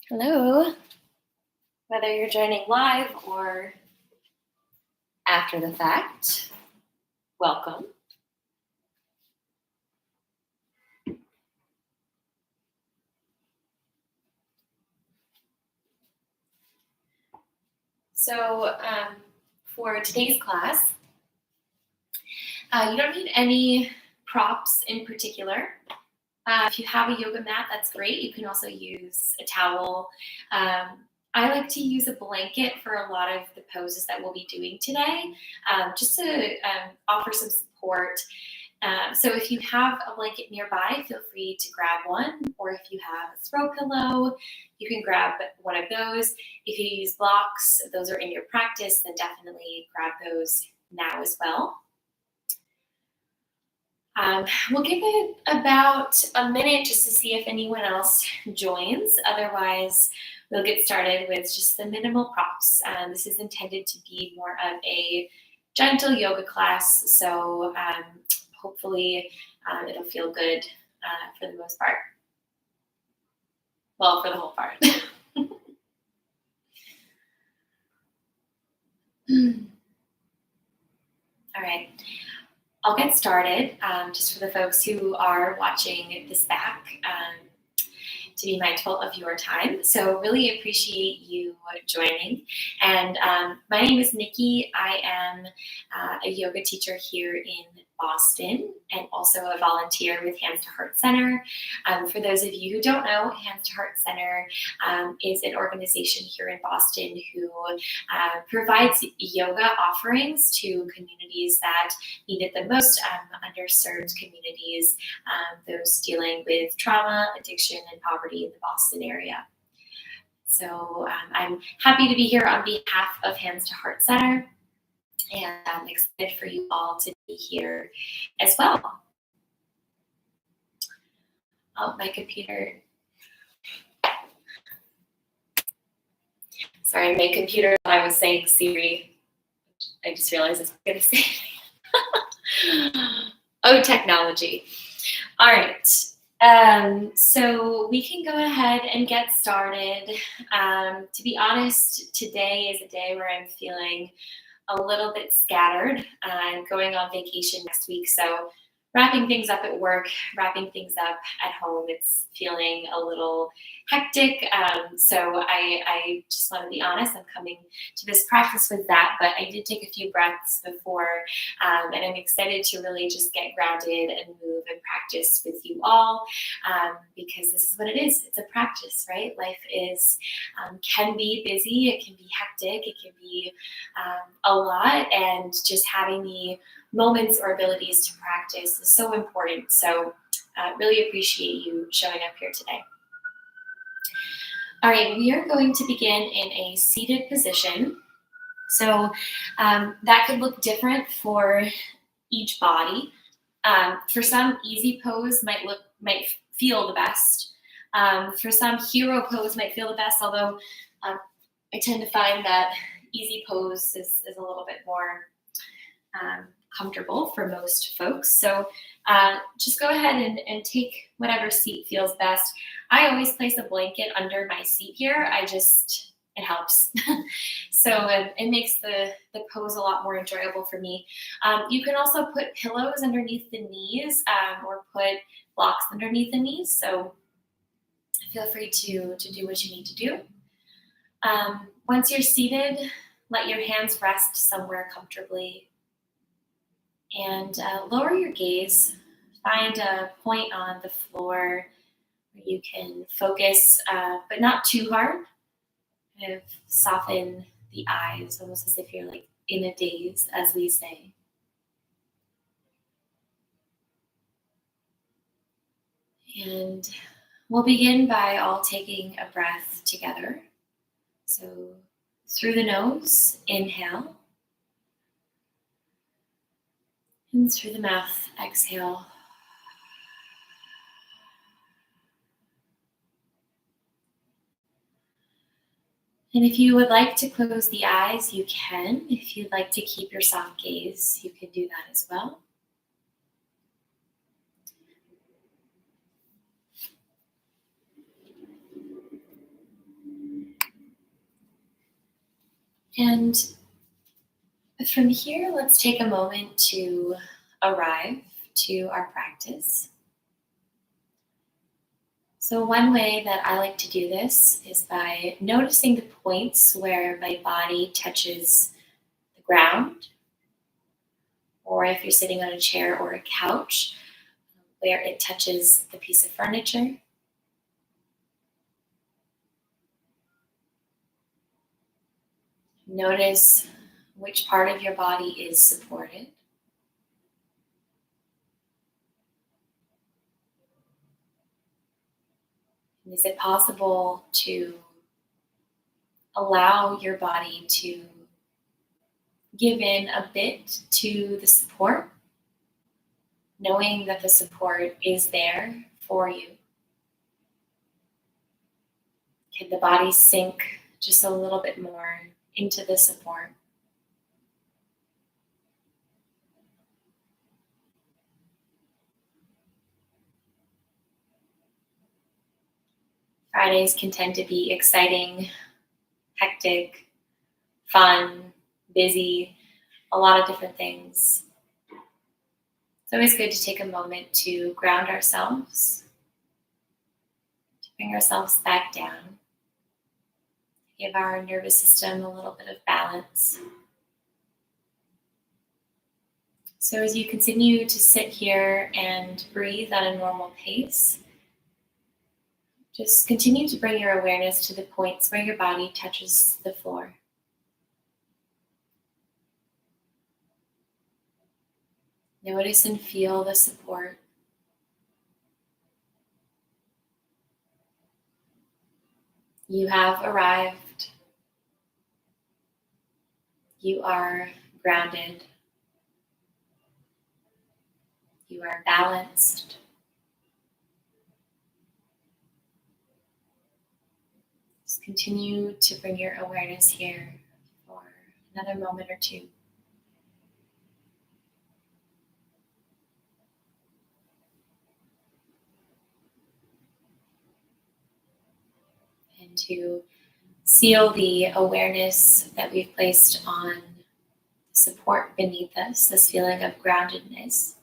Hello, whether you're joining live or after the fact, welcome. So for today's class, you don't need any props in particular. If you have a yoga mat, that's great. You can also use a towel. I like to use a blanket for a lot of the poses that we'll be doing today, just to offer some support. So if you have a blanket nearby, feel free to grab one, or if you have a throw pillow, you can grab one of those. If you use blocks, those are in your practice, then definitely grab those now as well. We'll give it about a minute just to see if anyone else joins. Otherwise, we'll get started with just the minimal props. This is intended to be more of a gentle yoga class, so hopefully it'll feel good for the most part. Well, for the whole part. All right. I'll get started, just for the folks who are watching this back, to be mindful of your time. So really appreciate you joining. And my name is Nicki. I am a yoga teacher here in Boston and also a volunteer with Hands to Heart Center. For those of you who don't know, Hands to Heart Center is an organization here in Boston who provides yoga offerings to communities that need it the most, underserved communities, those dealing with trauma, addiction, and poverty in the Boston area. So I'm happy to be here on behalf of Hands to Heart Center, and I'm excited for you all to be here as well. Oh, my computer. Sorry, my computer, I was saying Siri. I just realized I was going to say Oh, technology. All right. So we can go ahead and get started. To be honest, today is a day where I'm feeling a little bit scattered. I'm going on vacation next week, so wrapping things up at work, wrapping things up at home, it's feeling a little hectic. So I just want to be honest, I'm coming to this practice with that, but I did take a few breaths before, and I'm excited to really just get grounded and move and practice with you all, because this is what it is. It's a practice, right? Life is, can be busy, it can be hectic, it can be a lot, and just having the moments or abilities to practice is so important. So really appreciate you showing up here today. All right, we are going to begin in a seated position. So that could look different for each body. For some, easy pose might feel the best. For some, hero pose might feel the best, although I tend to find that easy pose is a little bit more comfortable for most folks. So just go ahead and take whatever seat feels best. I always place a blanket under my seat here. It helps. So it makes the pose a lot more enjoyable for me. You can also put pillows underneath the knees, or put blocks underneath the knees. So feel free to do what you need to do. Once you're seated, let your hands rest somewhere comfortably. And lower your gaze. Find a point on the floor where you can focus, but not too hard. Kind of soften the eyes, almost as if you're like in a daze, as we say. And we'll begin by all taking a breath together. So through the nose, inhale. And through the mouth, exhale. And if you would like to close the eyes, you can. If you'd like to keep your soft gaze, you can do that as well. And from here, let's take a moment to arrive to our practice. So one way that I like to do this is by noticing the points where my body touches the ground, or if you're sitting on a chair or a couch, where it touches the piece of furniture. Notice which part of your body is supported. And is it possible to allow your body to give in a bit to the support, knowing that the support is there for you? Can the body sink just a little bit more into the support? Fridays can tend to be exciting, hectic, fun, busy, a lot of different things. It's always good to take a moment to ground ourselves, to bring ourselves back down, give our nervous system a little bit of balance. So as you continue to sit here and breathe at a normal pace, just continue to bring your awareness to the points where your body touches the floor. Notice and feel the support. You have arrived. You are grounded. You are balanced. Just continue to bring your awareness here for another moment or two. And to seal the awareness that we've placed on support beneath us, this feeling of groundedness,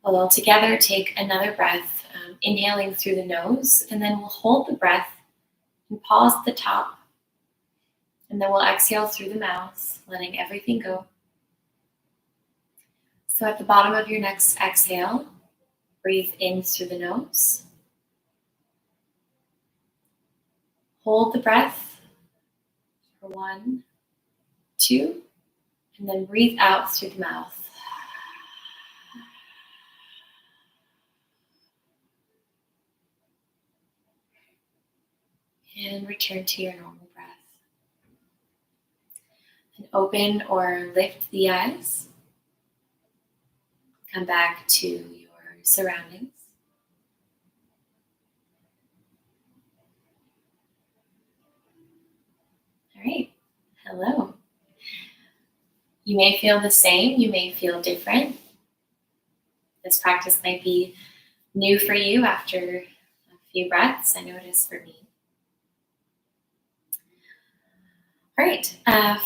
we'll all together take another breath, inhaling through the nose, and then we'll hold the breath and pause at the top. And then we'll exhale through the mouth, letting everything go. So at the bottom of your next exhale, breathe in through the nose. Hold the breath for 1, 2, and then breathe out through the mouth. And return to your normal breath. And open or lift the eyes. Come back to your surroundings. All right, hello. You may feel the same, you may feel different. This practice might be new for you after a few breaths. I know it is for me. All right,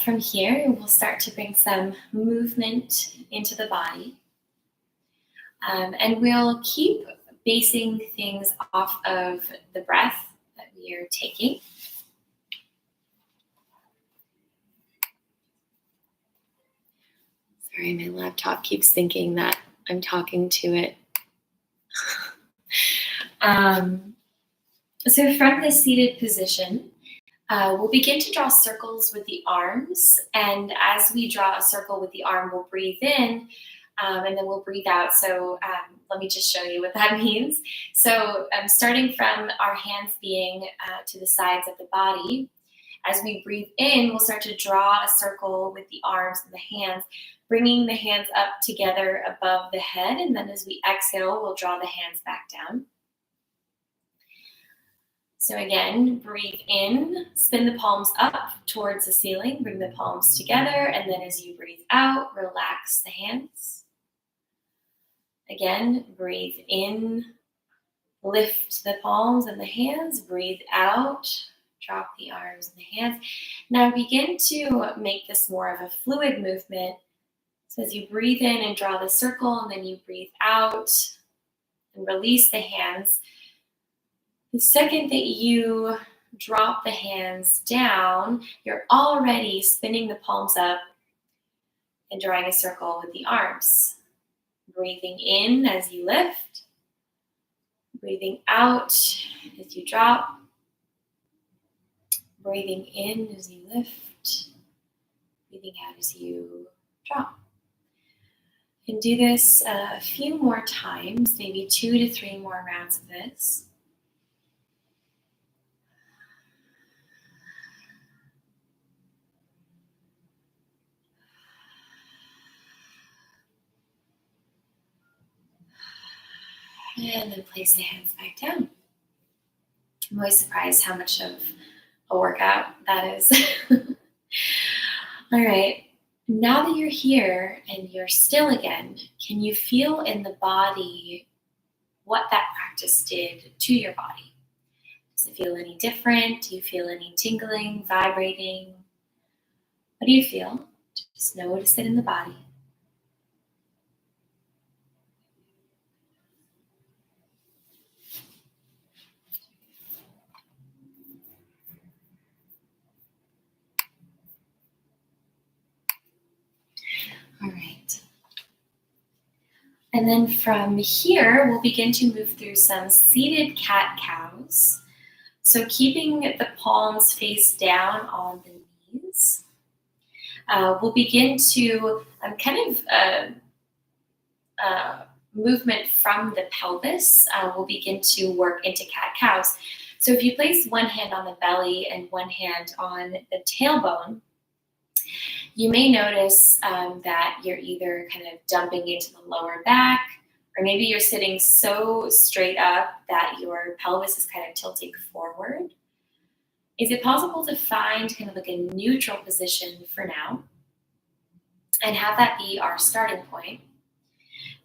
from here, we'll start to bring some movement into the body. And we'll keep basing things off of the breath that we are taking. Sorry, my laptop keeps thinking that I'm talking to it. So from this seated position, we'll begin to draw circles with the arms. And as we draw a circle with the arm, we'll breathe in and then we'll breathe out. So let me just show you what that means. So starting from our hands being to the sides of the body, as we breathe in, we'll start to draw a circle with the arms and the hands, bringing the hands up together above the head. And then as we exhale, we'll draw the hands back down. So again, breathe in, spin the palms up towards the ceiling, bring the palms together, and then as you breathe out, relax the hands. Again, breathe in, lift the palms and the hands, breathe out, drop the arms and the hands. Now begin to make this more of a fluid movement. So as you breathe in and draw the circle, and then you breathe out and release the hands. The second that you drop the hands down, you're already spinning the palms up and drawing a circle with the arms. Breathing in as you lift. Breathing out as you drop. Breathing in as you lift. Breathing out as you drop. And do this a few more times, maybe 2 to 3 more rounds of this. And then place the hands back down. I'm always surprised how much of a workout that is. All right. Now that you're here and you're still again, can you feel in the body what that practice did to your body? Does it feel any different? Do you feel any tingling, vibrating? What do you feel? Just notice it in the body. All right. And then from here, we'll begin to move through some seated cat-cows. So keeping the palms face down on the knees. We'll begin to movement from the pelvis. We'll begin to work into cat-cows. So if you place one hand on the belly and one hand on the tailbone, you may notice that you're either kind of dumping into the lower back, or maybe you're sitting so straight up that your pelvis is kind of tilting forward. Is it possible to find kind of like a neutral position for now and have that be our starting point?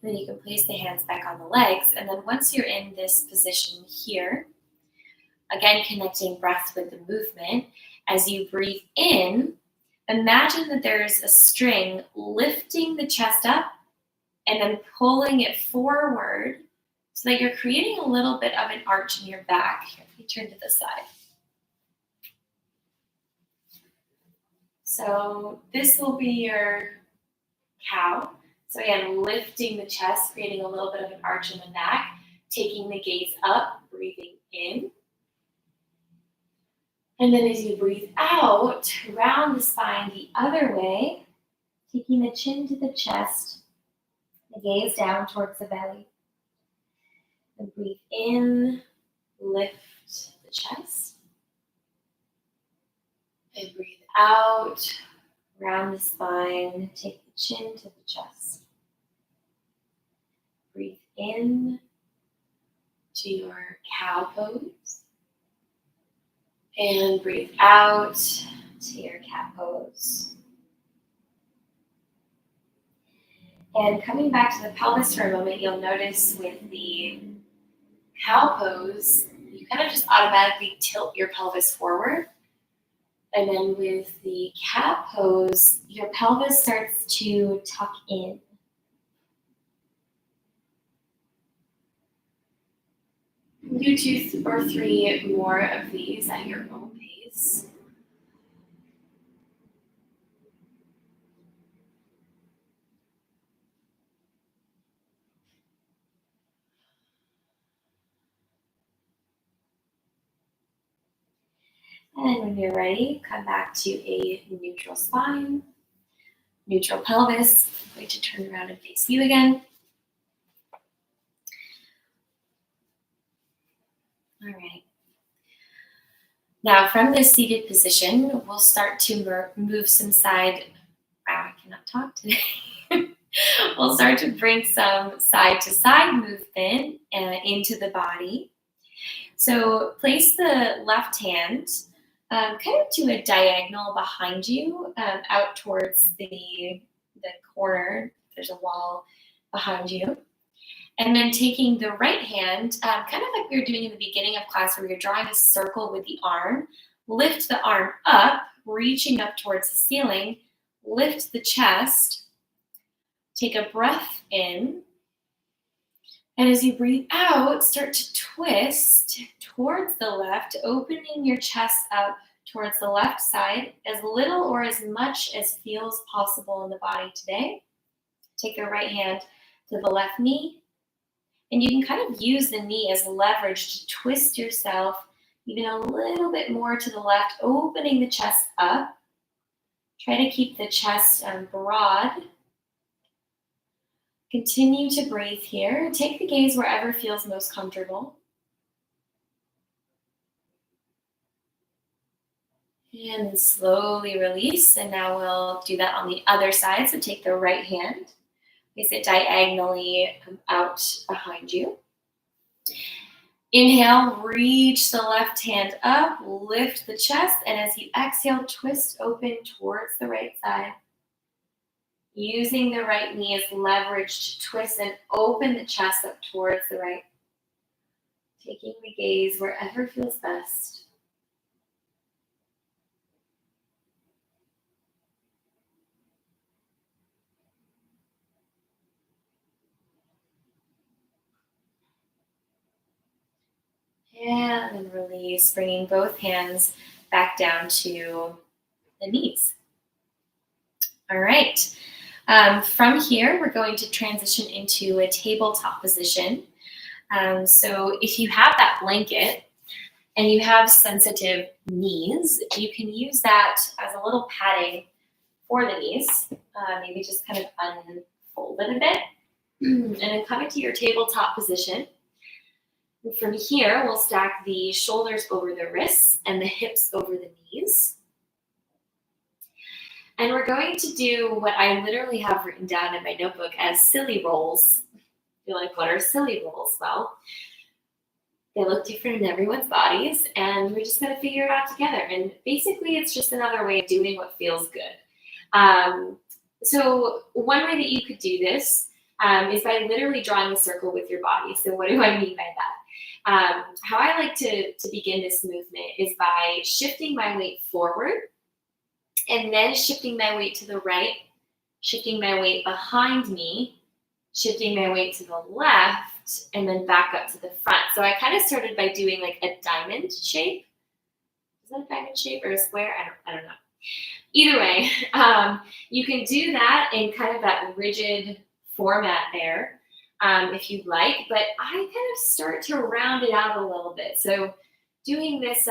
And then you can place the hands back on the legs. And then once you're in this position here, again, connecting breath with the movement, as you breathe in, imagine that there's a string lifting the chest up and then pulling it forward so that you're creating a little bit of an arch in your back. Here, if you turn to the side. So this will be your cow. So again, lifting the chest, creating a little bit of an arch in the back, taking the gaze up, breathing in. And then as you breathe out, round the spine the other way, taking the chin to the chest, the gaze down towards the belly. And breathe in, lift the chest. And breathe out, round the spine, take the chin to the chest. Breathe in to your cow pose. And breathe out to your cat pose. And coming back to the pelvis for a moment, you'll notice with the cow pose, you kind of just automatically tilt your pelvis forward. And then with the cat pose, your pelvis starts to tuck in. Do 2 or 3 more of these at your own pace. And when you're ready, come back to a neutral spine, neutral pelvis. I'm going to turn around and face you again. All right. Now, from this seated position, we'll start to move some side. Wow, I cannot talk today. We'll start to bring some side to side movement into the body. So place the left hand kind of to a diagonal behind you, out towards the corner. There's a wall behind you. And then taking the right hand, kind of like we were doing in the beginning of class where you're drawing a circle with the arm, Lift the arm up, reaching up towards the ceiling. Lift the chest. Take a breath in. And as you breathe out, start to twist towards the left, opening your chest up towards the left side, as little or as much as feels possible in the body today. Take your right hand to the left knee, and you can kind of use the knee as leverage to twist yourself even a little bit more to the left, opening the chest up. Try to keep the chest broad. Continue to breathe here. Take the gaze wherever feels most comfortable. And then slowly release. And now we'll do that on the other side. So take the right hand, place it diagonally out behind you. Inhale, reach the left hand up, lift the chest. And as you exhale, twist open towards the right side. Using the right knee as leverage to twist and open the chest up towards the right. Taking the gaze wherever feels best. And then release, bringing both hands back down to the knees. All right. From here, we're going to transition into a tabletop position. So if you have that blanket and you have sensitive knees, you can use that as a little padding for the knees. Maybe just kind of unfold it a bit. And then come into your tabletop position. And from here, we'll stack the shoulders over the wrists and the hips over the knees. And we're going to do what I literally have written down in my notebook as silly rolls. You're like, what are silly rolls? Well, they look different in everyone's bodies, and we're just going to figure it out together. And basically, it's just another way of doing what feels good. So one way that you could do this is by literally drawing a circle with your body. So what do I mean by that? How I like to begin this movement is by shifting my weight forward, and then shifting my weight to the right, shifting my weight behind me, shifting my weight to the left, and then back up to the front. So I kind of started by doing like a diamond shape. Is that a diamond shape or a square? I don't know. Either way, you can do that in kind of that rigid format there if you'd like, but I kind of start to round it out a little bit. So doing this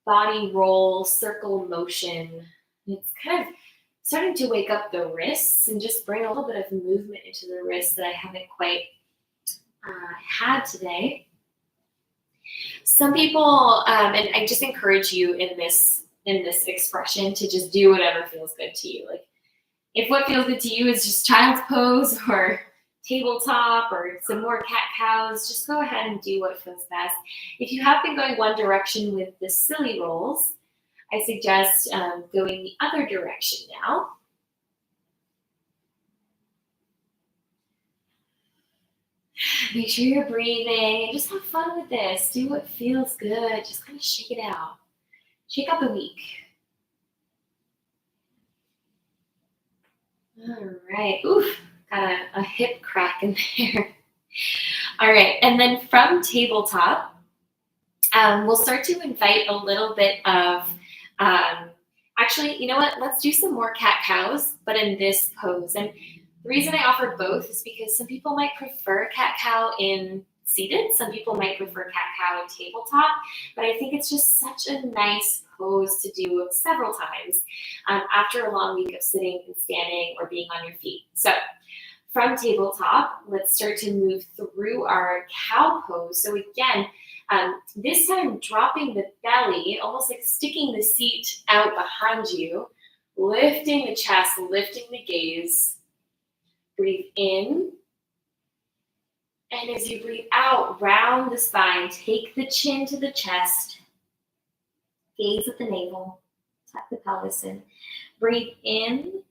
body roll, circle motion. It's kind of starting to wake up the wrists and just bring a little bit of movement into the wrists that I haven't quite had today. Some people, and I just encourage you in this expression to just do whatever feels good to you. Like if what feels good to you is just child's pose or tabletop or some more cat-cows, just go ahead and do what feels best. If you have been going one direction with the silly rolls, I suggest going the other direction now. Make sure you're breathing and just have fun with this. Do what feels good. Just kind of shake it out. Shake up the week. All right. Oof. Got a hip crack in there. All right, and then from tabletop, we'll start to invite a little bit of, actually, you know what? Let's do some more cat-cows, but in this pose. And the reason I offer both is because some people might prefer cat-cow in seated. Some people might prefer cat-cow in tabletop, but I think it's just such a nice pose to do several times after a long week of sitting and standing or being on your feet. So from tabletop, let's start to move through our cow pose. So again, this time dropping the belly, almost like sticking the seat out behind you, lifting the chest, lifting the gaze. Breathe in. And as you breathe out, round the spine, take the chin to the chest, gaze at the navel, tuck the pelvis in. Breathe in,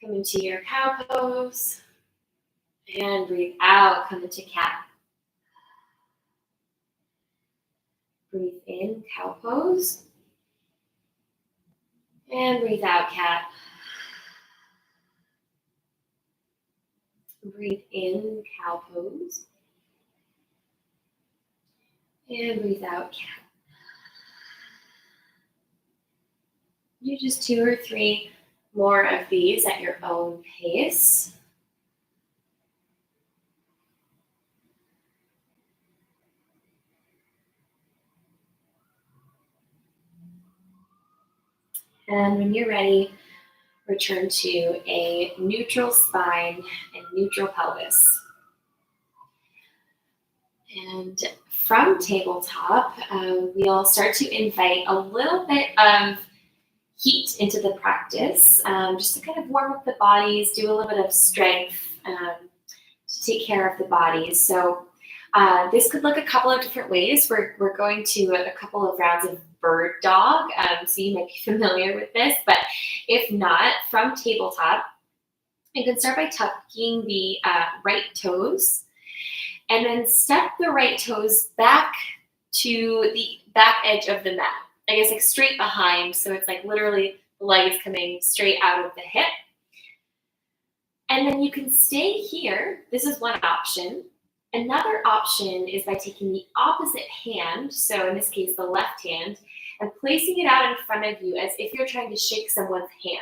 come into your cow pose, and breathe out, come into cat. Breathe in, cow pose. And breathe out, cat. Breathe in, cow pose. And breathe out, cat. Do just 2 or 3 more of these at your own pace. And when you're ready, return to a neutral spine and neutral pelvis. And from tabletop, we'll start to invite a little bit of heat into the practice, just to kind of warm up the bodies, do a little bit of strength to take care of the bodies. So this could look a couple of different ways. We're going to a couple of rounds of bird dog, so you might be familiar with this, but if not, from tabletop, you can start by tucking the right toes, and then step the right toes back to the back edge of the mat. I guess like straight behind, so it's like literally the leg is coming straight out of the hip. And then you can stay here. This is one option. Another option is by taking the opposite hand, so in this case the left hand, and placing it out in front of you as if you're trying to shake someone's hand.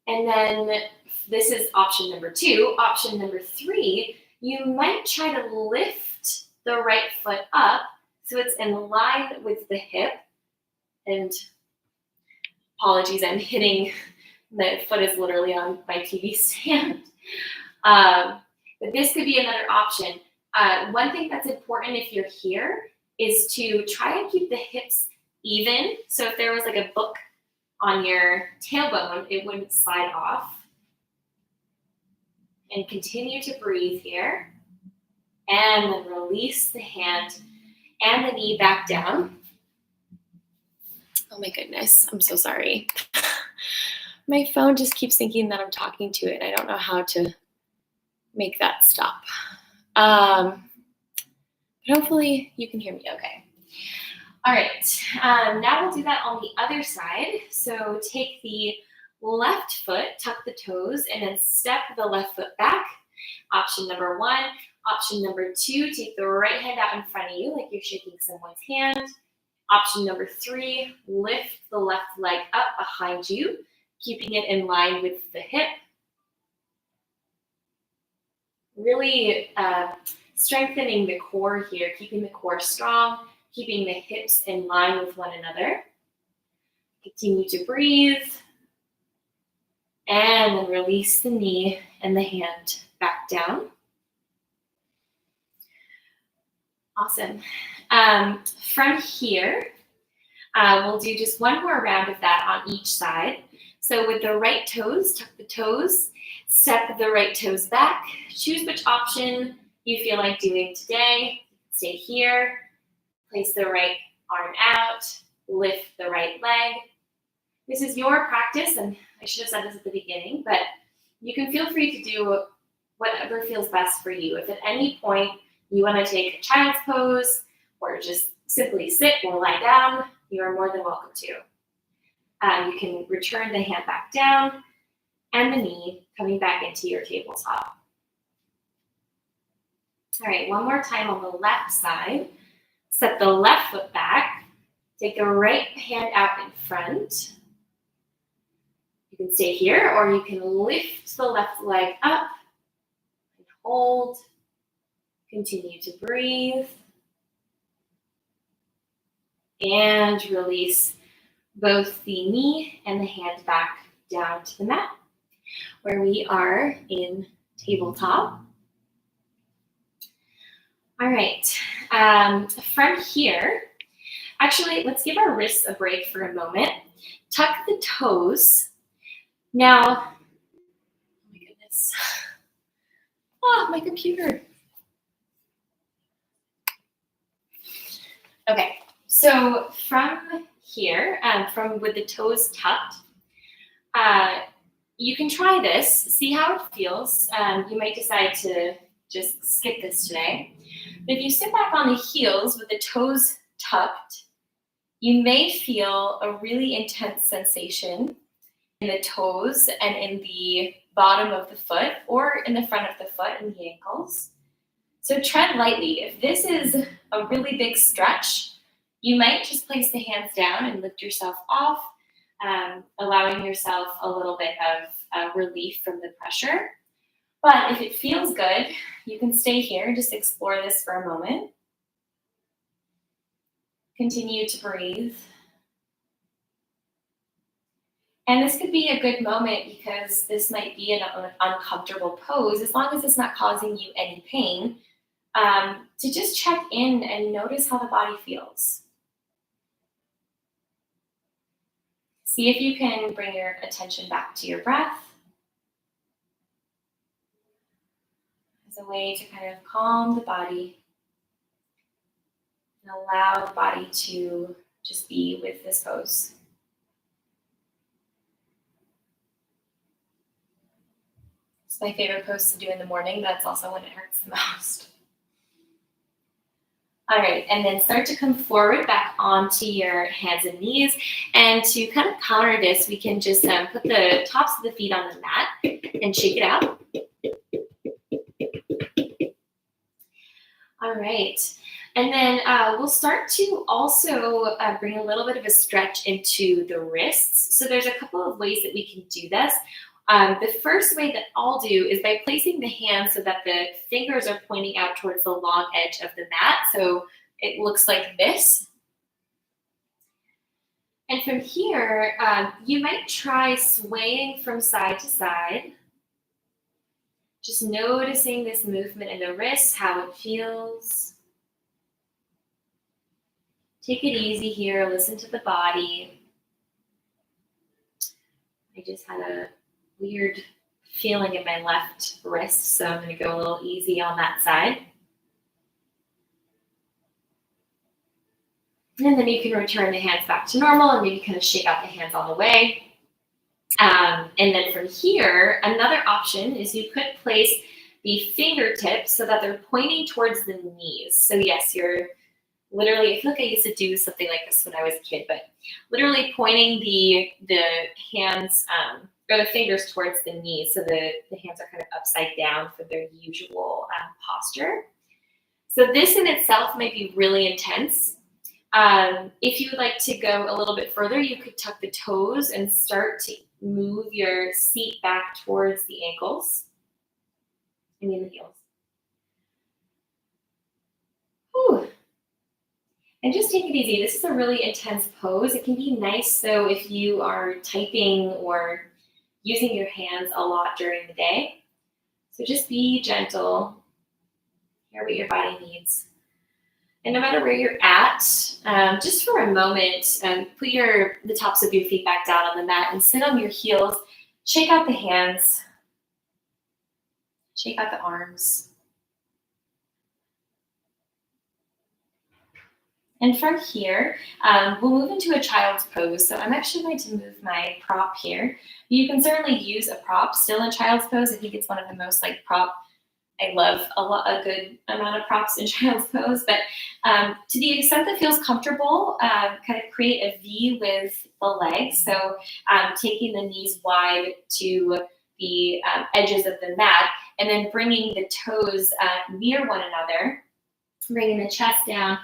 And then this is option number 2. Option number 3, you might try to lift the right foot up so it's in line with the hip. And apologies, I'm hitting, the foot is literally on my TV stand. But this could be another option. One thing that's important if you're here is to try and keep the hips even. So if there was like a book on your tailbone, it wouldn't slide off. And continue to breathe here. And then release the hand and the knee back down. Oh my goodness, I'm so sorry. My phone just keeps thinking that I'm talking to it. I don't know how to make that stop. But hopefully you can hear me okay. All right, now we'll do that on the other side. So take the left foot, tuck the toes, and then step the left foot back. Option number 1. Option number 2, take the right hand out in front of you like you're shaking someone's hand. Option number 3, lift the left leg up behind you, keeping it in line with the hip. Really strengthening the core here, keeping the core strong, keeping the hips in line with one another. Continue to breathe. And then release the knee and the hand back down. Awesome. From here, we'll do just one more round of that on each side. So with the right toes, tuck the toes, step the right toes back. Choose which option you feel like doing today. Stay here, place the right arm out, lift the right leg. This is your practice, and I should have said this at the beginning, but you can feel free to do whatever feels best for you. If at any point you want to take a child's pose or just simply sit or lie down, you are more than welcome to. You can return the hand back down and the knee coming back into your tabletop. All right, one more time on the left side. Set the left foot back. Take the right hand out in front. You can stay here, or you can lift the left leg up and hold. Continue to breathe. And release both the knee and the hand back down to the mat, where we are in tabletop. All right, from here, actually, let's give our wrists a break for a moment. Tuck the toes. Now, oh my goodness. Oh, my computer. Okay, so from here, from with the toes tucked, you can try this, see how it feels. You might decide to just skip this today. But if you sit back on the heels with the toes tucked, you may feel a really intense sensation in the toes and in the bottom of the foot or in the front of the foot and the ankles. So tread lightly. If this is a really big stretch, you might just place the hands down and lift yourself off, allowing yourself a little bit of relief from the pressure. But if it feels good, you can stay here and just explore this for a moment. Continue to breathe. And this could be a good moment because this might be an uncomfortable pose, as long as it's not causing you any pain, to just check in and notice how the body feels. See if you can bring your attention back to your breath as a way to kind of calm the body and allow the body to just be with this pose. It's my favorite pose to do in the morning. That's also when it hurts the most. All right, and then start to come forward back onto your hands and knees. And to kind of counter this, we can just put the tops of the feet on the mat and shake it out. All right, and then we'll start to also bring a little bit of a stretch into the wrists. So there's a couple of ways that we can do this. The first way that I'll do is by placing the hands so that the fingers are pointing out towards the long edge of the mat. So it looks like this. And from here, you might try swaying from side to side. Just noticing this movement in the wrists, how it feels. Take it easy here, listen to the body. I just had a weird feeling in my left wrist, so I'm going to go a little easy on that side. And then you can return the hands back to normal and maybe kind of shake out the hands on the way. And then from here, another option is you could place the fingertips so that they're pointing towards the knees. So yes, you're literally, I feel like I used to do something like this when I was a kid, but literally pointing the hands or the fingers towards the knees, so the hands are kind of upside down for their usual posture. So this in itself might be really intense. If you would like to go a little bit further, you could tuck the toes and start to move your seat back towards the ankles. The heels. Whew. And just take it easy. This is a really intense pose. It can be nice though if you are typing or using your hands a lot during the day. So just be gentle. Hear what your body needs. And no matter where you're at, just for a moment, put the tops of your feet back down on the mat and sit on your heels. Shake out the hands. Shake out the arms. And from here, we'll move into a child's pose. So I'm actually going to move my prop here. You can certainly use a prop still in child's pose. I think it's one of the most I love a good amount of props in child's pose. But to the extent that feels comfortable, kind of create a V with the legs. So taking the knees wide to the edges of the mat, and then bringing the toes near one another, bringing the chest down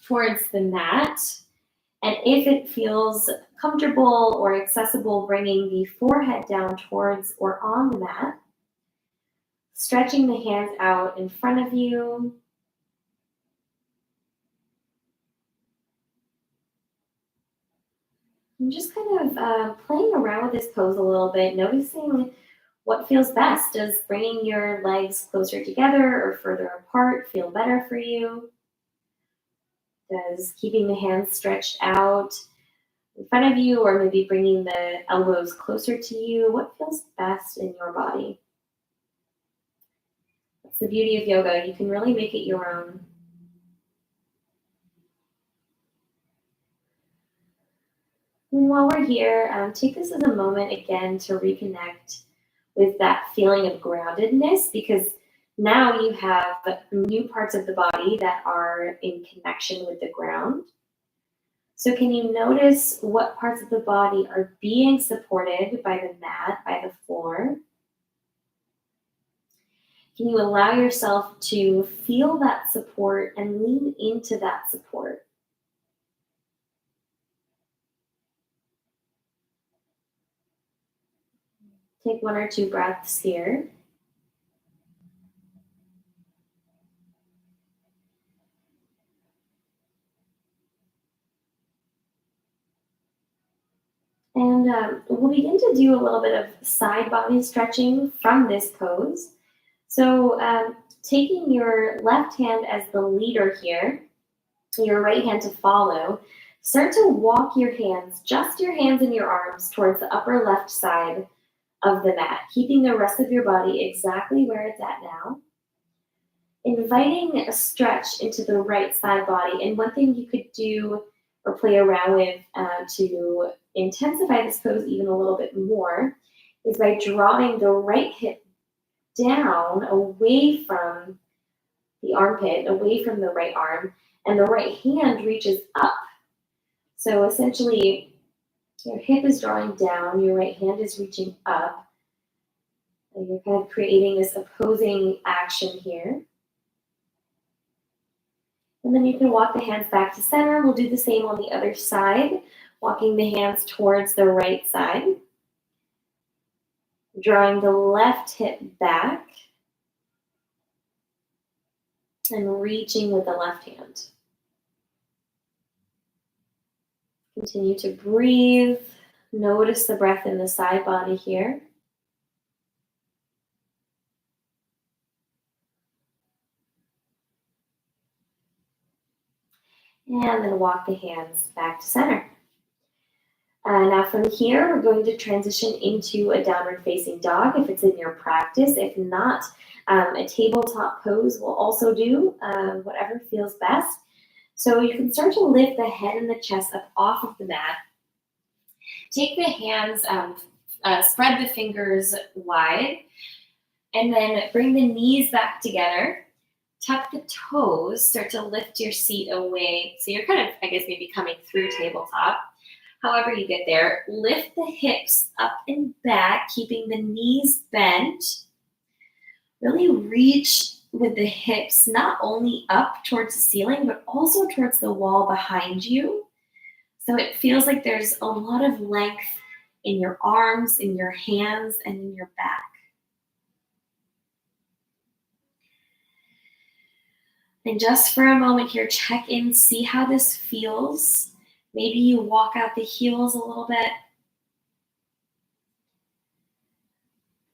towards the mat. And if it feels comfortable or accessible, bringing the forehead down towards or on the mat, stretching the hands out in front of you. And just kind of playing around with this pose a little bit, noticing what feels best. Does bringing your legs closer together or further apart feel better for you? Does keeping the hands stretched out in front of you or maybe bringing the elbows closer to you, what feels best in your body? That's the beauty of yoga. You can really make it your own. And while we're here, take this as a moment again to reconnect with that feeling of groundedness, because Now you have new parts of the body that are in connection with the ground. So can you notice what parts of the body are being supported by the mat, by the floor? Can you allow yourself to feel that support and lean into that support? Take 1 or 2 breaths here. And we'll begin to do a little bit of side body stretching from this pose. So taking your left hand as the leader here, your right hand to follow, start to walk your hands, just your hands and your arms, towards the upper left side of the mat, keeping the rest of your body exactly where it's at now. Inviting a stretch into the right side body. And one thing you could do or play around with to intensify this pose even a little bit more is by drawing the right hip down away from the armpit, away from the right arm, and the right hand reaches up. So essentially, your hip is drawing down, your right hand is reaching up, and you're kind of creating this opposing action here. And then you can walk the hands back to center. We'll do the same on the other side, walking the hands towards the right side, drawing the left hip back, and reaching with the left hand. Continue to breathe. Notice the breath in the side body here. And then walk the hands back to center. Now from here, we're going to transition into a downward facing dog if it's in your practice. If not, a tabletop pose will also do, whatever feels best. So you can start to lift the head and the chest up off of the mat. Take the hands, spread the fingers wide, and then bring the knees back together. Tuck the toes, start to lift your seat away. So you're kind of, I guess, maybe coming through tabletop. However you get there, lift the hips up and back, keeping the knees bent. Really reach with the hips not only up towards the ceiling, but also towards the wall behind you. So it feels like there's a lot of length in your arms, in your hands, and in your back. And just for a moment here, check in, see how this feels. Maybe you walk out the heels a little bit.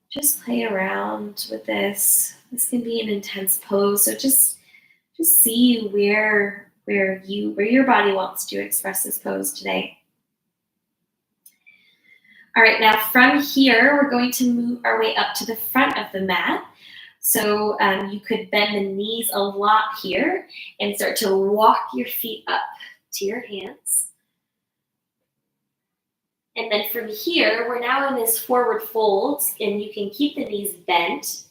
Just play around with this. This can be an intense pose, so just see where your body wants to express this pose today. All right, now from here, we're going to move our way up to the front of the mat. So you could bend the knees a lot here and start to walk your feet up to your hands. And then from here, we're now in this forward fold, and you can keep the knees bent.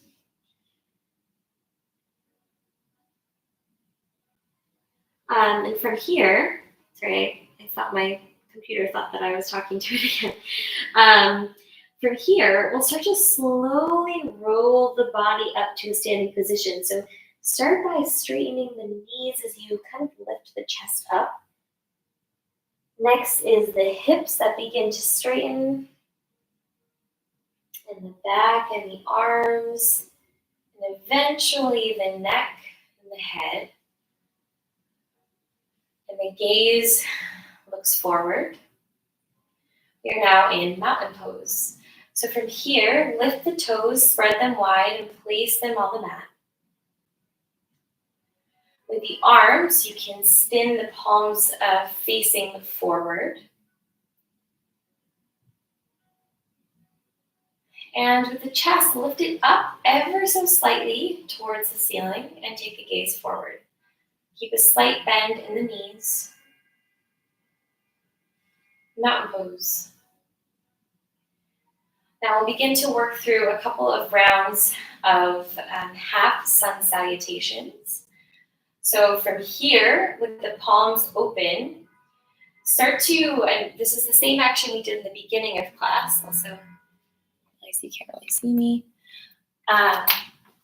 And from here, sorry, I thought my computer thought that I was talking to it again. From here, we'll start to slowly roll the body up to a standing position. So start by straightening the knees as you kind of lift the chest up. Next is the hips that begin to straighten, and the back and the arms, and eventually the neck and the head. And the gaze looks forward. We are now in mountain pose. So from here, lift the toes, spread them wide, and place them on the mat. With the arms, you can spin the palms facing forward. And with the chest, lift it up ever so slightly towards the ceiling and take a gaze forward. Keep a slight bend in the knees. Mountain pose. Now we'll begin to work through a couple of rounds of half sun salutations. So from here, with the palms open, start to, and this is the same action we did in the beginning of class. Also, you can't really see me.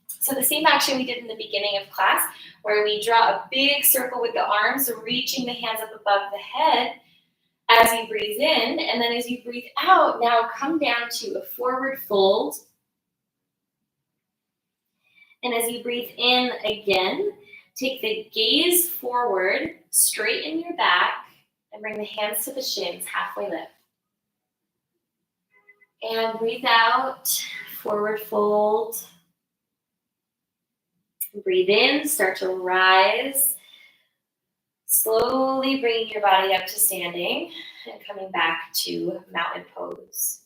So the same action we did in the beginning of class, where we draw a big circle with the arms, reaching the hands up above the head as you breathe in, and then as you breathe out, now come down to a forward fold. And as you breathe in again, take the gaze forward, straighten your back, and bring the hands to the shins, halfway lift. And breathe out, forward fold. Breathe in, start to rise. Slowly bringing your body up to standing and coming back to mountain pose.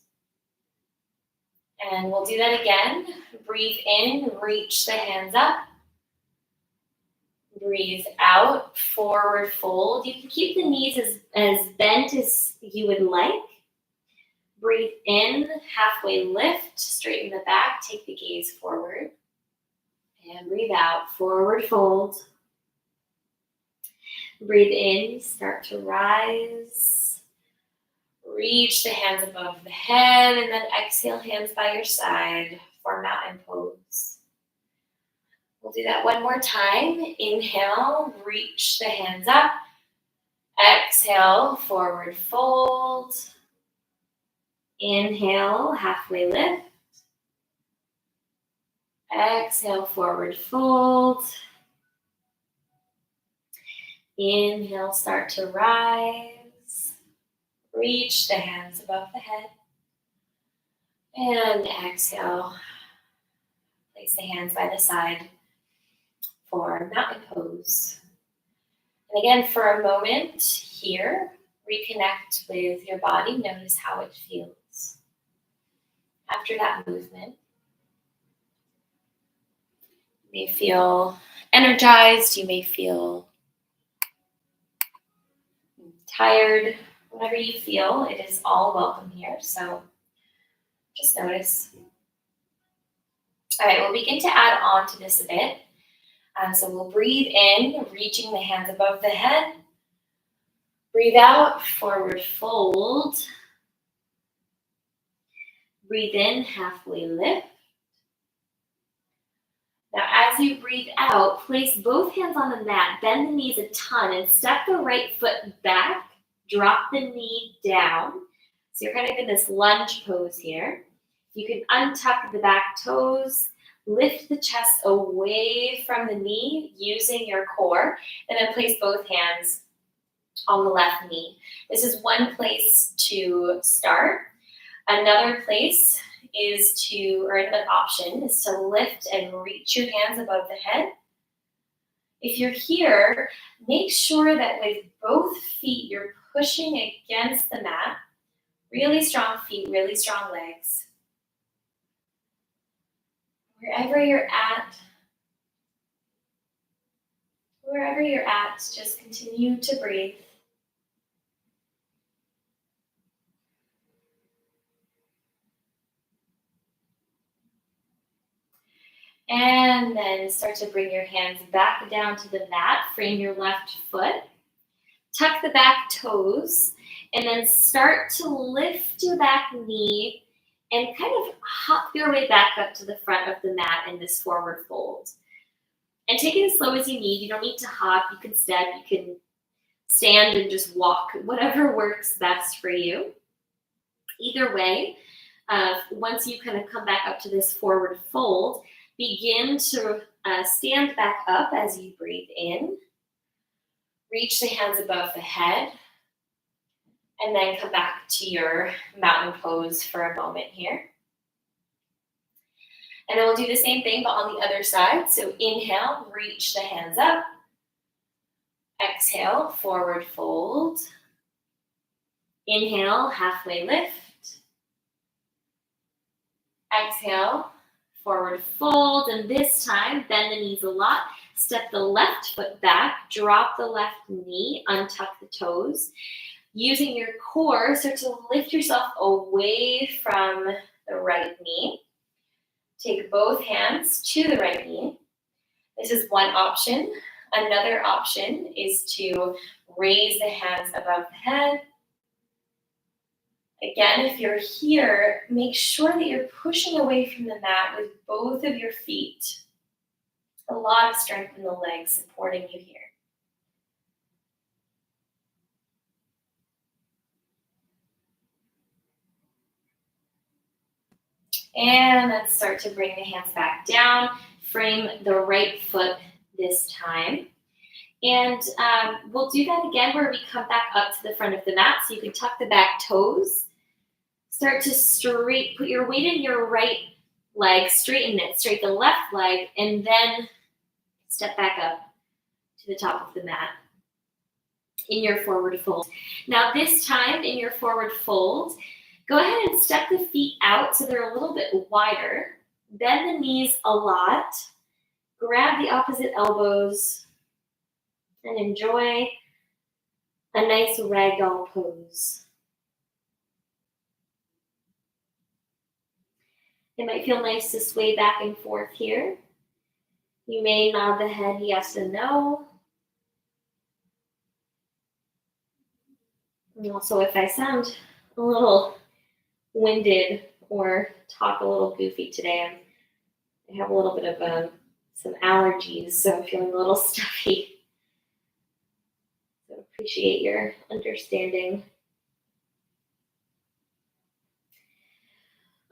And we'll do that again. Breathe in, reach the hands up. Breathe out, forward fold. You can keep the knees as bent as you would like. Breathe in, halfway lift, straighten the back, take the gaze forward. And breathe out, forward fold. Breathe in, start to rise. Reach the hands above the head, and then exhale, hands by your side for mountain pose. We'll do that one more time. Inhale, reach the hands up. Exhale, forward fold. Inhale, halfway lift. Exhale, forward fold. Inhale, start to rise. Reach the hands above the head. And exhale. Place the hands by the side for mountain pose. And again, for a moment here, reconnect with your body. Notice how it feels after that movement. You may feel energized. You may feel tired. Whatever you feel, it is all welcome here. So just notice. All right, we'll begin to add on to this a bit. So we'll breathe in, reaching the hands above the head. Breathe out, forward fold. Breathe in, halfway lift. Now, as you breathe out, place both hands on the mat, bend the knees a ton, and step the right foot back. Drop the knee down. So you're kind of in this lunge pose here. You can untuck the back toes, lift the chest away from the knee using your core, and then place both hands on the left knee. This is one place to start. Another place is to, or an option is to lift and reach your hands above the head. If you're here, make sure that with both feet, you're pushing against the mat. Really strong feet, really strong legs. Wherever you're at, just continue to breathe. And then start to bring your hands back down to the mat. Frame your left foot. Tuck the back toes. And then start to lift your back knee and kind of hop your way back up to the front of the mat in this forward fold. And take it as slow as you need. You don't need to hop. You can step. You can stand and just walk. Whatever works best for you. Either way, once you kind of come back up to this forward fold, begin to stand back up as you breathe in. Reach the hands above the head. And then come back to your mountain pose for a moment here. And then we'll do the same thing, but on the other side. So inhale, reach the hands up. Exhale, forward fold. Inhale, halfway lift. Exhale, forward fold. And this time, bend the knees a lot. Step the left foot back. Drop the left knee. Untuck the toes. Using your core, start to lift yourself away from the right knee. Take both hands to the right knee. This is one option. Another option is to raise the hands above the head. Again, if you're here, make sure that you're pushing away from the mat with both of your feet. A lot of strength in the legs supporting you here. And then start to bring the hands back down. Frame the right foot this time. And we'll do that again where we come back up to the front of the mat. So you can tuck the back toes. Start to put your weight in your right leg, straighten it, straight the left leg, and then step back up to the top of the mat in your forward fold. Now this time in your forward fold, go ahead and step the feet out so they're a little bit wider. Bend the knees a lot. Grab the opposite elbows and enjoy a nice ragdoll pose. It might feel nice to sway back and forth here. You may nod the head yes and no. And also, if I sound a little winded or talk a little goofy today, I have a little bit of some allergies, so I'm feeling a little stuffy. So appreciate your understanding.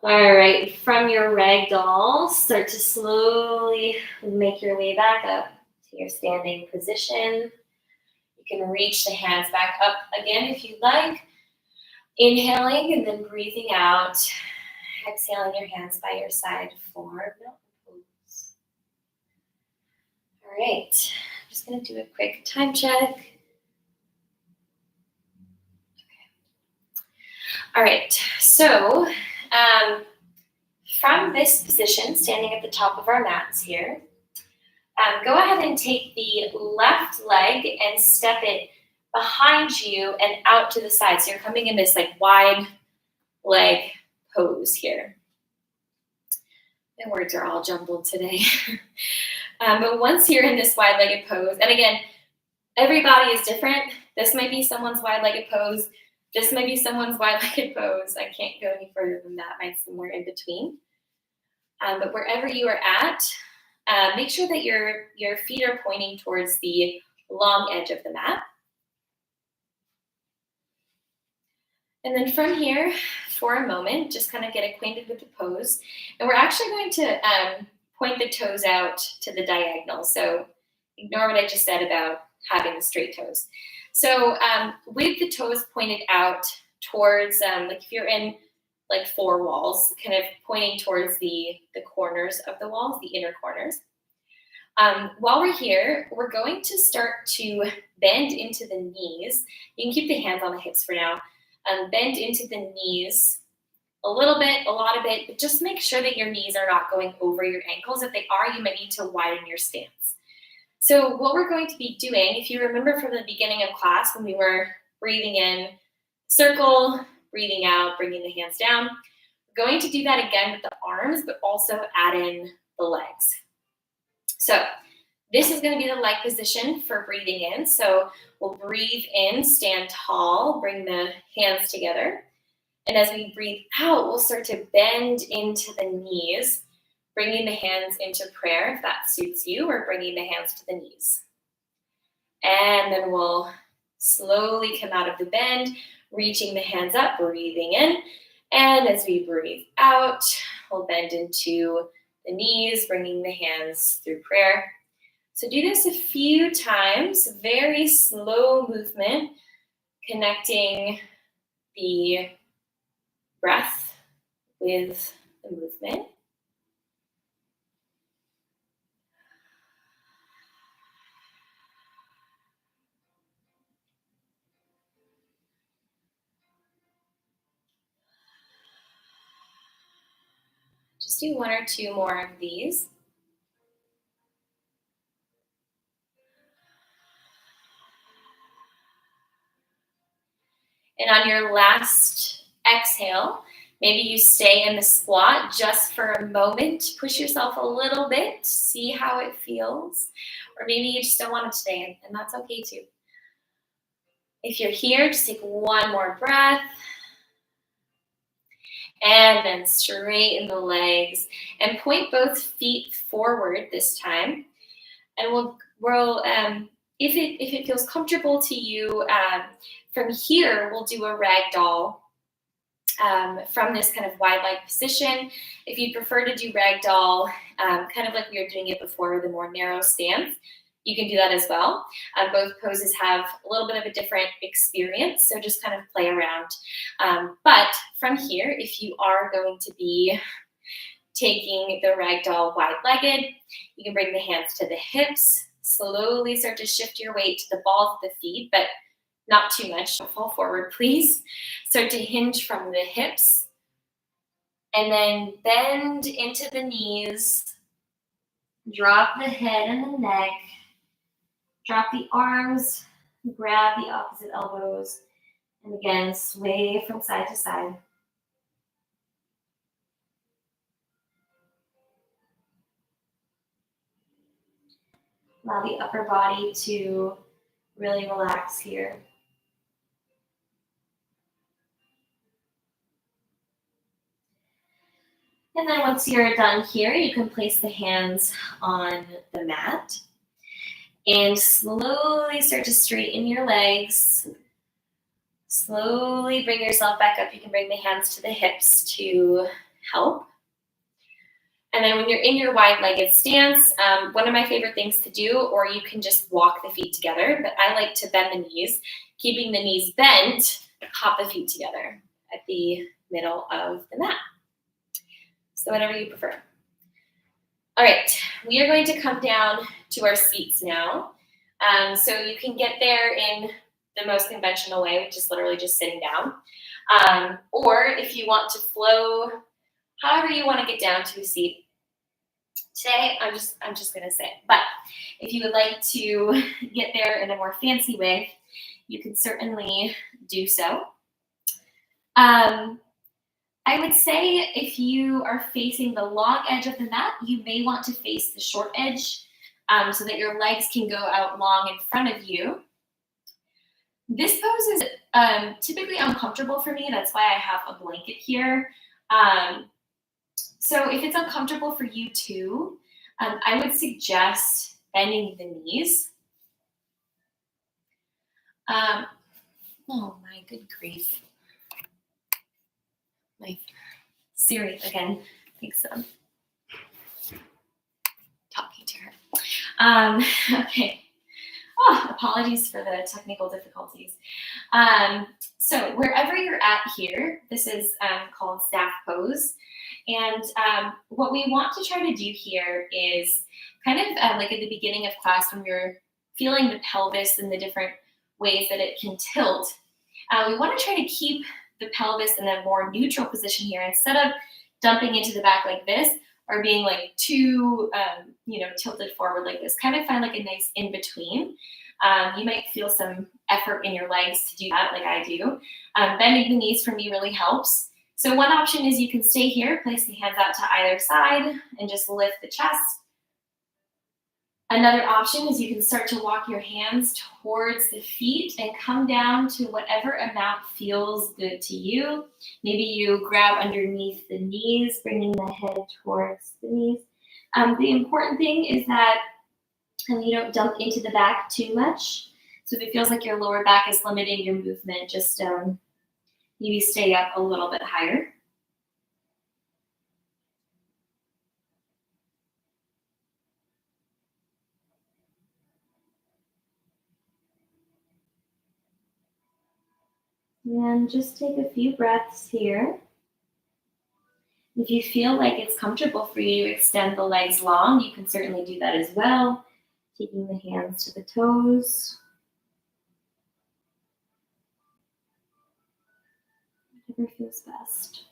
All right, from your ragdoll, start to slowly make your way back up to your standing position. You can reach the hands back up again if you like. Inhaling and then breathing out. Exhaling your hands by your side for mountain pose. All right, I'm just going to do a quick time check. Okay. All right, so from this position, standing at the top of our mats here, go ahead and take the left leg and step it behind you and out to the side. So you're coming in this like wide leg pose here. My words are all jumbled today. But once you're in this wide-legged pose, and again, everybody is different. This might be someone's wide-legged pose. This might be someone's wide-legged pose. I can't go any further than that. Might somewhere in between. But wherever you are at, make sure that your feet are pointing towards the long edge of the mat. And then from here, for a moment, just kind of get acquainted with the pose. And we're actually going to point the toes out to the diagonal. So ignore what I just said about having the straight toes. So with the toes pointed out towards, like if you're in like four walls, kind of pointing towards the corners of the walls, the inner corners. While we're here, we're going to start to bend into the knees. You can keep the hands on the hips for now. Bend into the knees a little bit, a lot of it, but just make sure that your knees are not going over your ankles. If they are, you might need to widen your stance. So what we're going to be doing, if you remember from the beginning of class when we were breathing in, circle, breathing out, bringing the hands down, we're going to do that again with the arms, but also add in the legs. So this is going to be the leg position for breathing in. So we'll breathe in, stand tall, bring the hands together. And as we breathe out, we'll start to bend into the knees, bringing the hands into prayer if that suits you, or bringing the hands to the knees. And then we'll slowly come out of the bend, reaching the hands up, breathing in. And as we breathe out, we'll bend into the knees, bringing the hands through prayer. So do this a few times, very slow movement, connecting the breath with the movement. Just do one or two more of these. And on your last exhale, Maybe you stay in the squat just for a moment, push yourself a little bit, see how it feels. Or maybe you just don't want to stay in, and that's okay too. If you're here, just take one more breath. And then straighten the legs and point both feet forward this time. And we'll if it feels comfortable to you, from here we'll do a ragdoll from this kind of wide leg position. If you prefer to do ragdoll, kind of like we were doing it before, the more narrow stance, you can do that as well. Both poses have a little bit of a different experience, so just kind of play around. But from here, if you are going to be taking the ragdoll wide-legged, you can bring the hands to the hips, slowly start to shift your weight to the balls of the feet, but not too much, don't fall forward, please. Start to hinge from the hips, and then bend into the knees, drop the head and the neck, drop the arms, grab the opposite elbows, and again, sway from side to side. Allow the upper body to really relax here. And then once you're done here, you can place the hands on the mat and slowly start to straighten your legs. Slowly bring yourself back up. You can bring the hands to the hips to help. And then when you're in your wide-legged stance, one of my favorite things to do, or you can just walk the feet together, but I like to bend the knees. Keeping the knees bent, hop the feet together at the middle of the mat. So whatever you prefer. All right, we are going to come down to our seats now. So you can get there in the most conventional way, which is literally just sitting down. Or if you want to flow, however you want to get down to a seat. Today, I'm just going to sit. But if you would like to get there in a more fancy way, you can certainly do so. I would say if you are facing the long edge of the mat, you may want to face the short edge so that your legs can go out long in front of you. This pose is typically uncomfortable for me. That's why I have a blanket here. So if it's uncomfortable for you too, I would suggest bending the knees. Oh my good grief. My Siri again thinks I'm talking to her. Okay. Oh, apologies for the technical difficulties. So wherever you're at here, this is called staff pose. And what we want to try to do here is kind of like at the beginning of class when you're feeling the pelvis and the different ways that it can tilt. We want to try to keep the pelvis in a more neutral position here instead of dumping into the back like this or being like too, tilted forward like this. Kind of find like a nice in between. You might feel some effort in your legs to do that like I do. Bending the knees for me really helps. So one option is you can stay here, place the hands out to either side and just lift the chest. Another option is you can start to walk your hands towards the feet and come down to whatever amount feels good to you. Maybe you grab underneath the knees, bringing the head towards the knees. The important thing is that you don't dump into the back too much. So if it feels like your lower back is limiting your movement, just maybe stay up a little bit higher. And just take a few breaths here. If you feel like it's comfortable for you to extend the legs long, you can certainly do that as well. Taking the hands to the toes. Whatever feels best.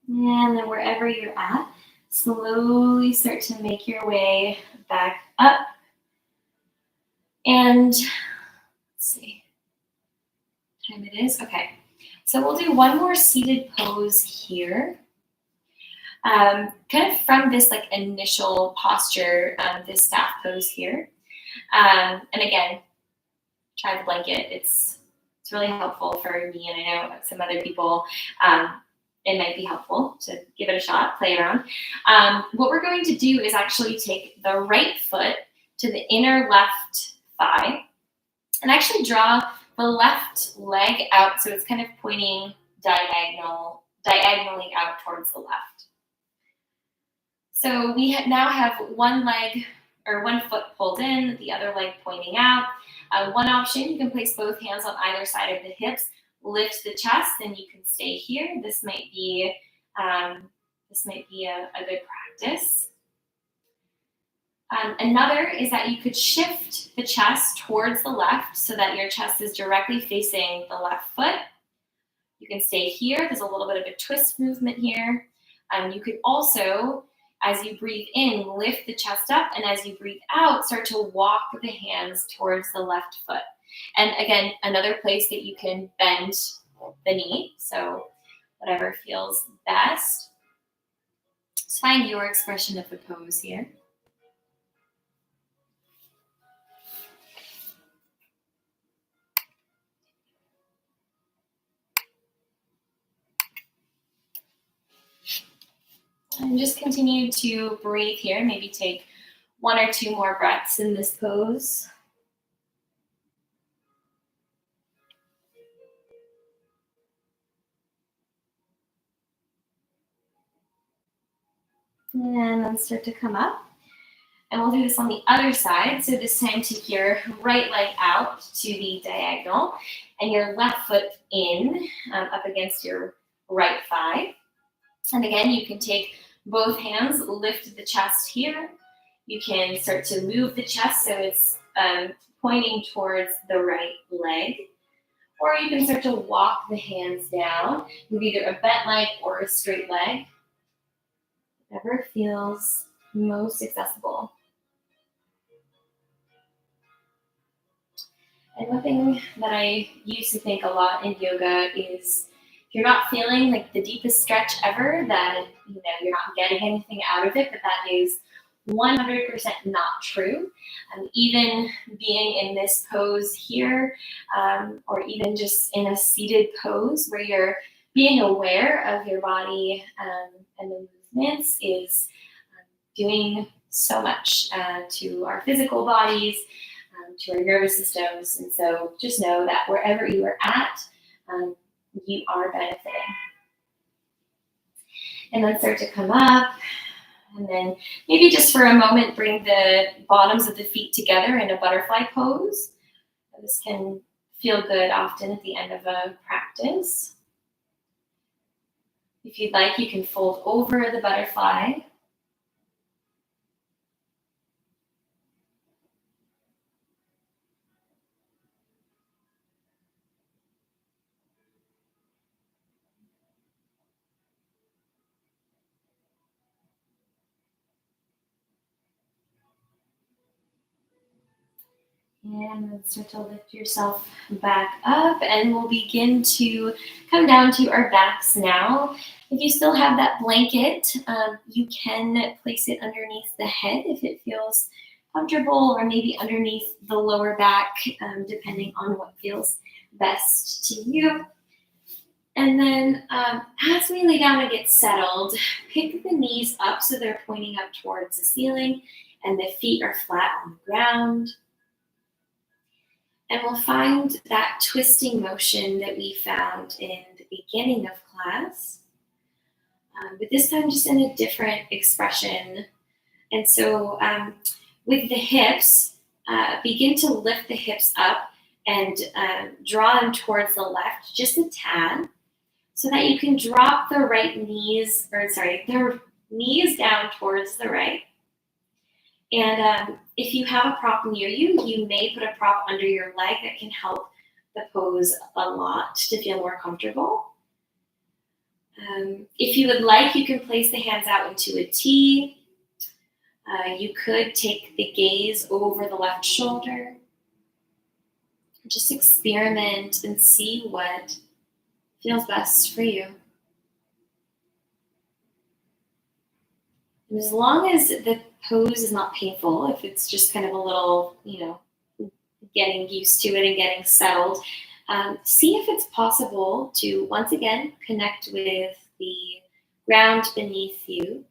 And then wherever you're at, slowly start to make your way back up. And let's see what time it is. Okay, so we'll do one more seated pose here. Kind of from this like initial posture, this staff pose here. And again, try the blanket. It's really helpful for me, and I know some other people. It might be helpful to give it a shot, play around. What we're going to do is actually take the right foot to the inner left thigh and actually draw the left leg out so it's kind of pointing diagonally out towards the left. So we now have one leg or one foot pulled in, the other leg pointing out. One option, you can place both hands on either side of the hips, lift the chest, and you can stay here. This might be a good practice. Another is that you could shift the chest towards the left so that your chest is directly facing the left foot. You can stay here. There's a little bit of a twist movement here. You could also, as you breathe in, lift the chest up, and as you breathe out, start to walk the hands towards the left foot. And again, another place that you can bend the knee, so whatever feels best. Just find your expression of the pose here. And just continue to breathe here. Maybe take one or two more breaths in this pose. And then start to come up. And we'll do this on the other side. So this time take your right leg out to the diagonal and your left foot in, up against your right thigh. And again, you can take both hands, lift the chest here. You can start to move the chest so it's pointing towards the right leg. Or you can start to walk the hands down with either a bent leg or a straight leg. Whatever feels most accessible. And one thing that I used to think a lot in yoga is if you're not feeling like the deepest stretch ever, that you're not getting anything out of it, but that is 100% not true. Even being in this pose here, or even just in a seated pose where you're being aware of your body and the movements is doing so much to our physical bodies, to our nervous systems. And so just know that wherever you are at, you are benefiting. And then start to come up. And then maybe just for a moment, bring the bottoms of the feet together in a butterfly pose. This can feel good often at the end of a practice. If you'd like, you can fold over the butterfly. And then start to lift yourself back up, and we'll begin to come down to our backs now. If you still have that blanket, you can place it underneath the head if it feels comfortable, or maybe underneath the lower back, depending on what feels best to you. And then as we lay down and get settled, pick the knees up so they're pointing up towards the ceiling and the feet are flat on the ground. And we'll find that twisting motion that we found in the beginning of class, but this time just in a different expression. And so with the hips, begin to lift the hips up and draw them towards the left just a tad so that you can drop the the knees down towards the right. And if you have a prop near you, you may put a prop under your leg that can help the pose a lot to feel more comfortable. If you would like, you can place the hands out into a T. You could take the gaze over the left shoulder. Just experiment and see what feels best for you. And as long as the pose is not painful, if it's just kind of a little, getting used to it and getting settled, see if it's possible to once again connect with the ground beneath you.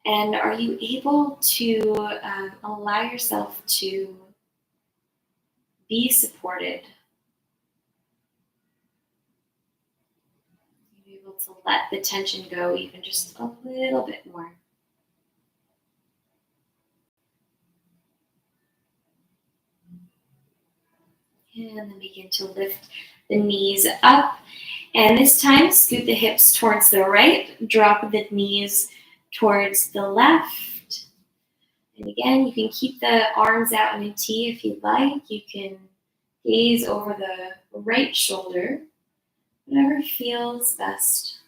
And are you able to allow yourself to be supported? You're able to let the tension go even just a little bit more. And then begin to lift the knees up. And this time, scoot the hips towards the right, drop the knees towards the left. And again, you can keep the arms out in a T if you'd like. You can gaze over the right shoulder, whatever feels best.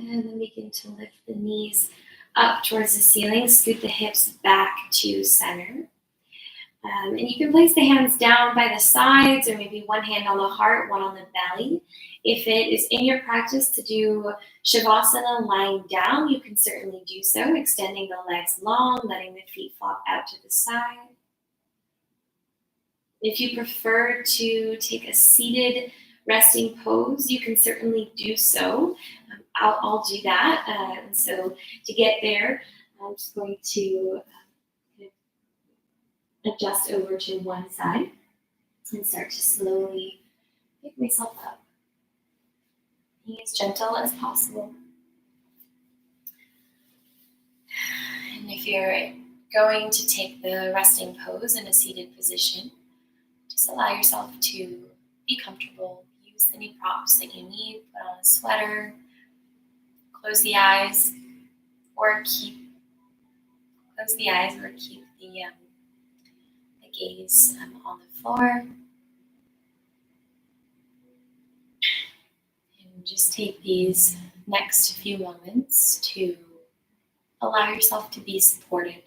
And then begin to lift the knees up towards the ceiling, scoot the hips back to center. And you can place the hands down by the sides, or maybe one hand on the heart, one on the belly. If it is in your practice to do Shavasana lying down, you can certainly do so, extending the legs long, letting the feet flop out to the side. If you prefer to take a seated resting pose, you can certainly do so. I'll do that. And so to get there, I'm just going to adjust over to one side and start to slowly pick myself up. Be as gentle as possible. And if you're going to take the resting pose in a seated position, just allow yourself to be comfortable. Use any props that you need. Put on a sweater, close the eyes, or keep the gaze on the floor. And just take these next few moments to allow yourself to be supported.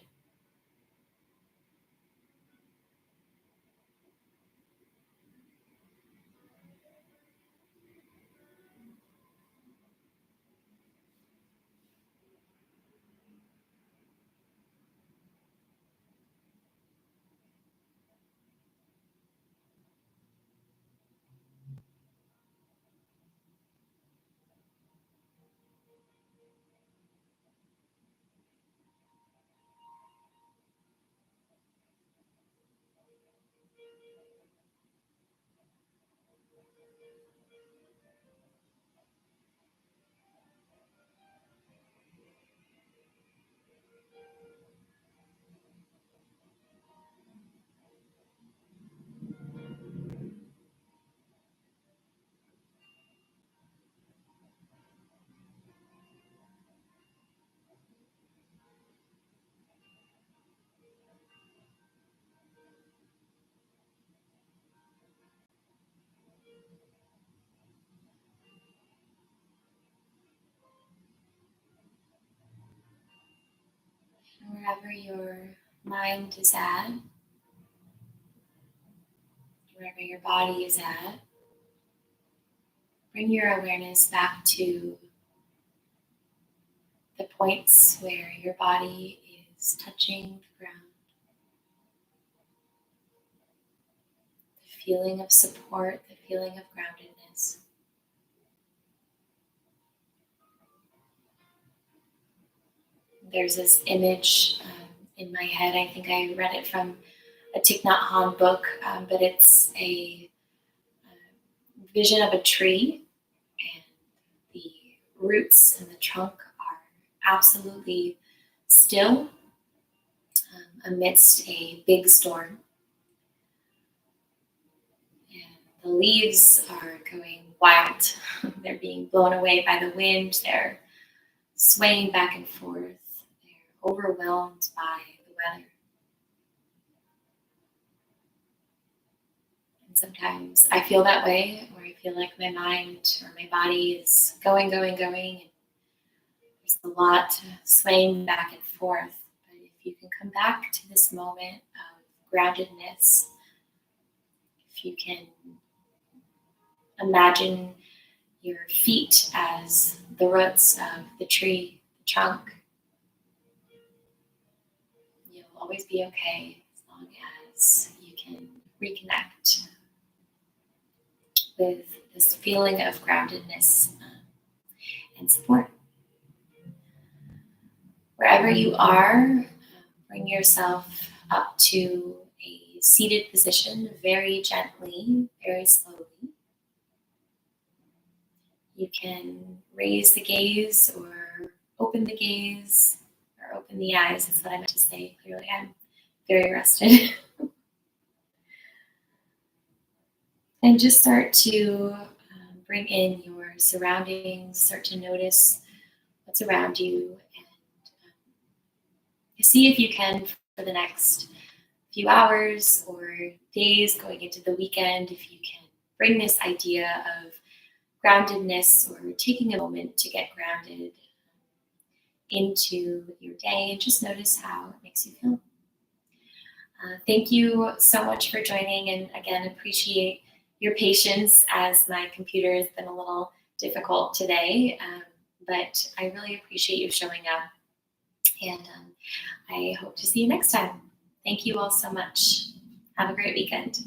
Wherever your mind is at, wherever your body is at, bring your awareness back to the points where your body is touching the ground. The feeling of support, the feeling of groundedness. There's this image in my head. I think I read it from a Thich Nhat Hanh book, but it's a vision of a tree, and the roots and the trunk are absolutely still amidst a big storm. The leaves are going wild. They're being blown away by the wind. They're swaying back and forth. They're overwhelmed by the weather. And sometimes I feel that way, where I feel like my mind or my body is going. And there's a lot swaying back and forth. But if you can come back to this moment of groundedness, if you can imagine your feet as the roots of the tree, the trunk, you'll always be okay as long as you can reconnect with this feeling of groundedness and support. Wherever you are, bring yourself up to a seated position very gently, very slowly. You can raise the gaze or open the gaze or open the eyes. That's what I meant to say. Clearly, I'm very rested. And just start to bring in your surroundings, start to notice what's around you, and see if you can, for the next few hours or days going into the weekend, if you can bring this idea of groundedness or taking a moment to get grounded into your day, and just notice how it makes you feel. Thank you so much for joining, and again, appreciate your patience as my computer has been a little difficult today, but I really appreciate you showing up, and I hope to see you next time. Thank you all so much. Have a great weekend.